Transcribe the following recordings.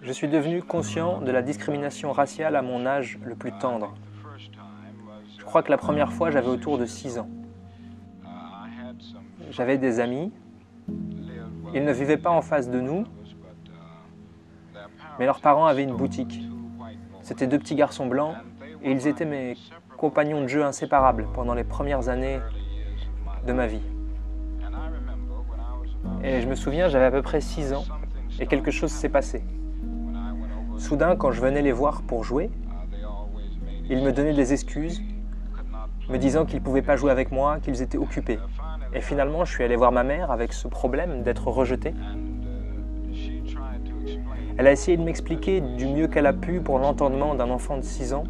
Je suis devenu conscient de la discrimination raciale à mon âge le plus tendre. Je crois que la première fois, j'avais autour de 6 ans. J'avais des amis. Ils ne vivaient pas en face de nous, mais leurs parents avaient une boutique. C'étaient 2 petits garçons blancs et ils étaient mes compagnons de jeu inséparables pendant les premières années de ma vie. Et je me souviens, j'avais à peu près 6 ans et quelque chose s'est passé. Soudain, quand je venais les voir pour jouer, ils me donnaient des excuses, me disant qu'ils ne pouvaient pas jouer avec moi, qu'ils étaient occupés. Et finalement, je suis allé voir ma mère avec ce problème d'être rejeté. Elle a essayé de m'expliquer du mieux qu'elle a pu pour l'entendement d'un enfant de 6 ans.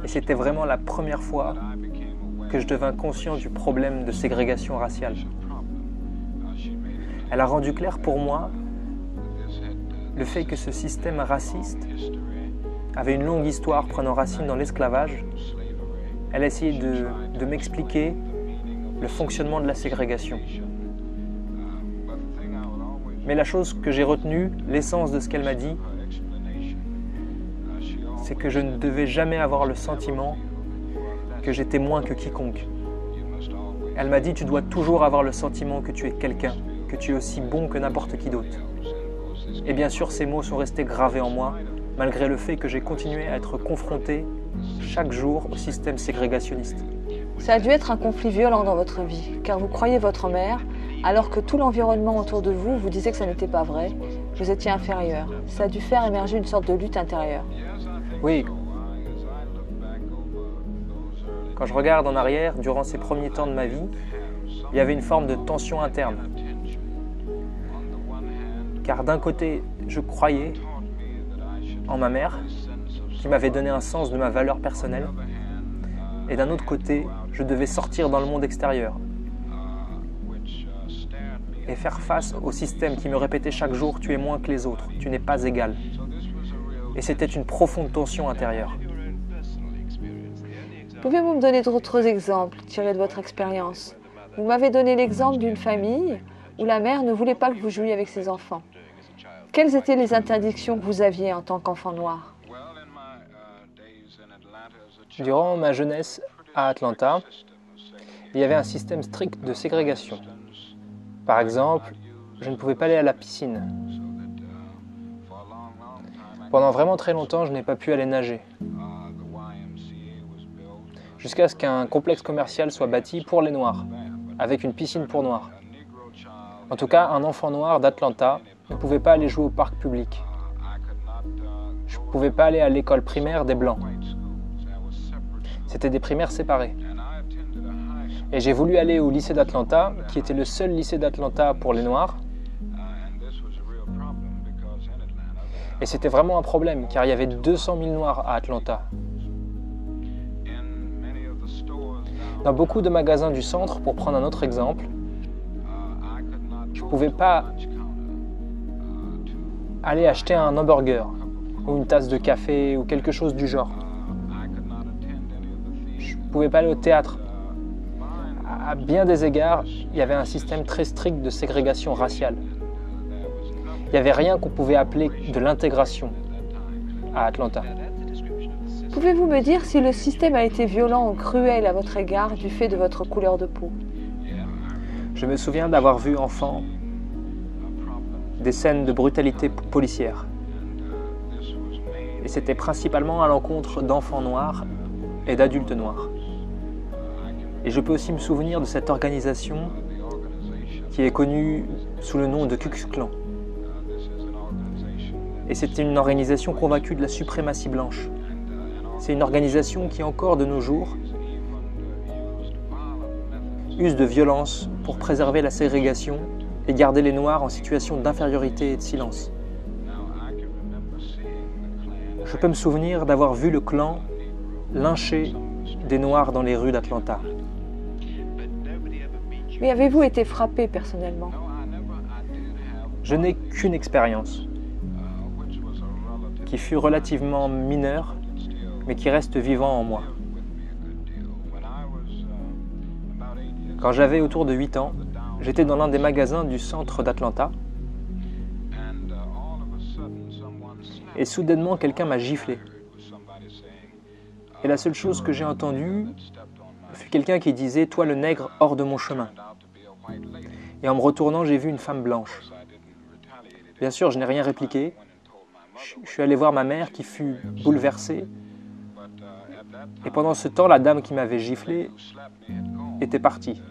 Et c'était vraiment la première fois que je devins conscient du problème de ségrégation raciale. Elle a rendu clair pour moi le fait que ce système raciste avait une longue histoire prenant racine dans l'esclavage. Elle a essayé de m'expliquer le fonctionnement de la ségrégation. Mais la chose que j'ai retenue, l'essence de ce qu'elle m'a dit, c'est que je ne devais jamais avoir le sentiment que j'étais moins que quiconque. Elle m'a dit, tu dois toujours avoir le sentiment que tu es quelqu'un, que tu es aussi bon que n'importe qui d'autre. Et bien sûr, ces mots sont restés gravés en moi, malgré le fait que j'ai continué à être confronté chaque jour au système ségrégationniste. Ça a dû être un conflit violent dans votre vie, car vous croyez votre mère, alors que tout l'environnement autour de vous vous disait que ça n'était pas vrai, vous étiez inférieur. Ça a dû faire émerger une sorte de lutte intérieure. Oui. Quand je regarde en arrière, durant ces premiers temps de ma vie, il y avait une forme de tension interne. Car d'un côté, je croyais en ma mère, qui m'avait donné un sens de ma valeur personnelle, et d'un autre côté, je devais sortir dans le monde extérieur et faire face au système qui me répétait chaque jour « tu es moins que les autres, tu n'es pas égal ». Et c'était une profonde tension intérieure. Pouvez-vous me donner d'autres exemples tirés de votre expérience? Vous m'avez donné l'exemple d'une famille où la mère ne voulait pas que vous jouiez avec ses enfants. Quelles étaient les interdictions que vous aviez en tant qu'enfant noir? Durant ma jeunesse à Atlanta, il y avait un système strict de ségrégation. Par exemple, je ne pouvais pas aller à la piscine. Pendant vraiment très longtemps, je n'ai pas pu aller nager. Jusqu'à ce qu'un complexe commercial soit bâti pour les Noirs, avec une piscine pour Noirs. En tout cas, un enfant noir d'Atlanta ne pouvait pas aller jouer au parc public. Je ne pouvais pas aller à l'école primaire des Blancs. C'était des primaires séparées. Et j'ai voulu aller au lycée d'Atlanta, qui était le seul lycée d'Atlanta pour les Noirs. Et c'était vraiment un problème, car il y avait 200 000 Noirs à Atlanta. Dans beaucoup de magasins du centre, pour prendre un autre exemple, je ne pouvais pas aller acheter un hamburger, ou une tasse de café, ou quelque chose du genre. Je ne pouvais pas aller au théâtre. À bien des égards, il y avait un système très strict de ségrégation raciale. Il n'y avait rien qu'on pouvait appeler de l'intégration à Atlanta. Pouvez-vous me dire si le système a été violent ou cruel à votre égard du fait de votre couleur de peau? Je me souviens d'avoir vu enfant des scènes de brutalité policière. Et c'était principalement à l'encontre d'enfants noirs et d'adultes noirs. Et je peux aussi me souvenir de cette organisation qui est connue sous le nom de Ku Klux Klan. Et c'était une organisation convaincue de la suprématie blanche. C'est une organisation qui, encore de nos jours, use de violence pour préserver la ségrégation et garder les Noirs en situation d'infériorité et de silence. Je peux me souvenir d'avoir vu le Klan lyncher des Noirs dans les rues d'Atlanta. Mais avez-vous été frappé personnellement? Je n'ai qu'une expérience, qui fut relativement mineure, mais qui reste vivant en moi. Quand j'avais autour de 8 ans, J'étais dans l'un des magasins du centre d'Atlanta et soudainement quelqu'un m'a giflé. Et la seule chose que j'ai entendue fut quelqu'un qui disait « Toi le nègre, hors de mon chemin ». Et en me retournant, j'ai vu une femme blanche. Bien sûr, je n'ai rien répliqué. Je suis allé voir ma mère qui fut bouleversée. Et pendant ce temps, la dame qui m'avait giflé était partie.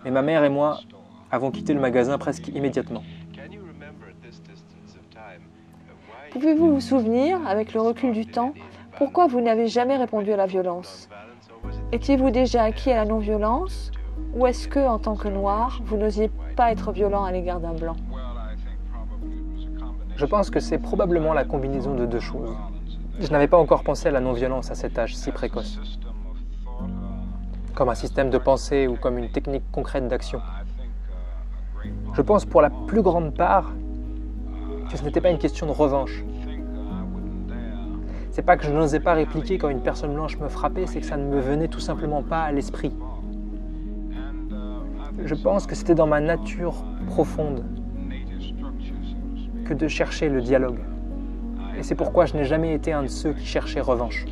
Et ma mère et moi avons quitté le magasin presque immédiatement. Pouvez-vous vous souvenir, avec le recul du temps, pourquoi vous n'avez jamais répondu à la violence? Étiez-vous déjà acquis à la non-violence? Ou est-ce que, en tant que noir, vous n'osiez pas être violent à l'égard d'un blanc? Je pense que c'est probablement la combinaison de deux choses. Je n'avais pas encore pensé à la non-violence à cet âge si précoce, comme un système de pensée ou comme une technique concrète d'action. Je pense pour la plus grande part que ce n'était pas une question de revanche. C'est pas que je n'osais pas répliquer quand une personne blanche me frappait, c'est que ça ne me venait tout simplement pas à l'esprit. Je pense que c'était dans ma nature profonde que de chercher le dialogue. Et c'est pourquoi je n'ai jamais été un de ceux qui cherchaient revanche.